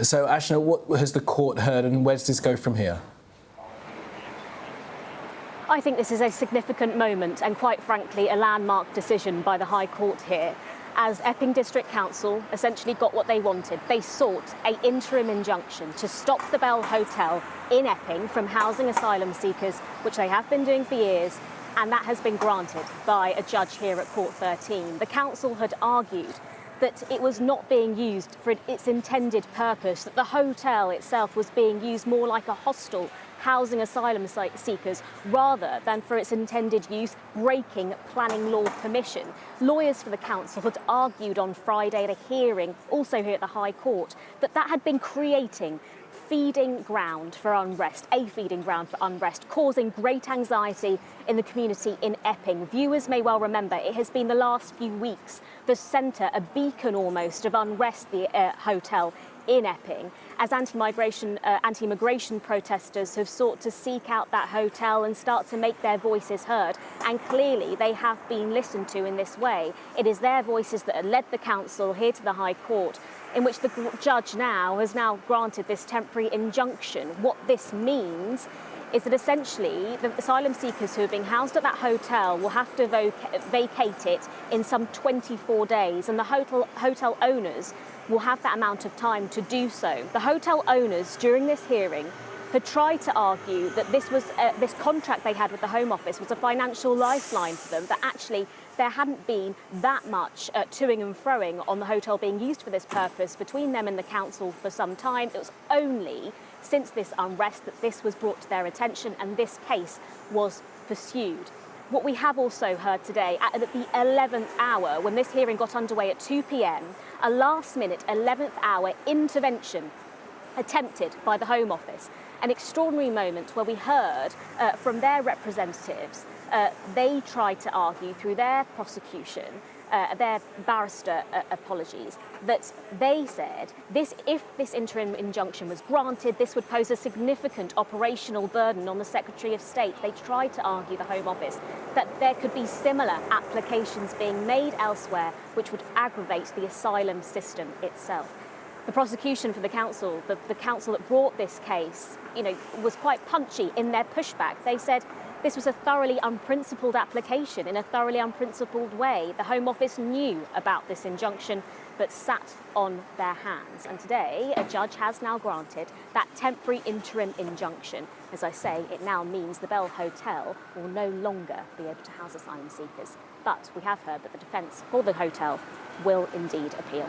So, Ashna, what has the court heard and where does this go from here? I think this is a significant moment and, quite frankly, a landmark decision by the High Court here, as Epping District Council essentially got what they wanted. They sought an interim injunction to stop the Bell Hotel in Epping from housing asylum seekers, which they have been doing for years, and that has been granted by a judge here at Court 13. The council had argued that it was not being used for its intended purpose, that the hotel itself was being used more like a hostel housing asylum seekers rather than for its intended use, breaking planning law permission. Lawyers for the council had argued on Friday at a hearing, also here at the High Court, that that had been creating feeding ground for unrest, a feeding ground for unrest, causing great anxiety in the community in Epping. Viewers may well remember it has been the last few weeks the centre, a beacon almost, of unrest, the hotel in Epping, as anti-immigration protesters have sought to seek out that hotel and start to make their voices heard. And clearly they have been listened to in this way. It is their voices that have led the council here to the High Court, in which the judge has now granted this temporary injunction. What this means is that essentially the asylum seekers who are being housed at that hotel will have to vacate it in some 24 days, and the hotel owners will have that amount of time to do so. The hotel owners, during this hearing, had tried to argue that this contract they had with the Home Office was a financial lifeline for them, that actually there hadn't been that much toing and froing on the hotel being used for this purpose between them and the council for some time. It was only since this unrest that this was brought to their attention and this case was pursued. What we have also heard today, at the 11th hour, when this hearing got underway at 2 p.m, a last-minute 11th hour intervention attempted by the Home Office. An extraordinary moment where we heard from their representatives. They tried to argue through their prosecution, their barrister apologies, that they said if this interim injunction was granted, this would pose a significant operational burden on the Secretary of State. They tried to argue, the Home Office, that there could be similar applications being made elsewhere which would aggravate the asylum system itself. The prosecution for the council, the council that brought this case, was quite punchy in their pushback. They said this was a thoroughly unprincipled application in a thoroughly unprincipled way. The Home Office knew about this injunction but sat on their hands. And today, a judge has now granted that temporary interim injunction. As I say, it now means the Bell Hotel will no longer be able to house asylum seekers. But we have heard that the defence for the hotel will indeed appeal.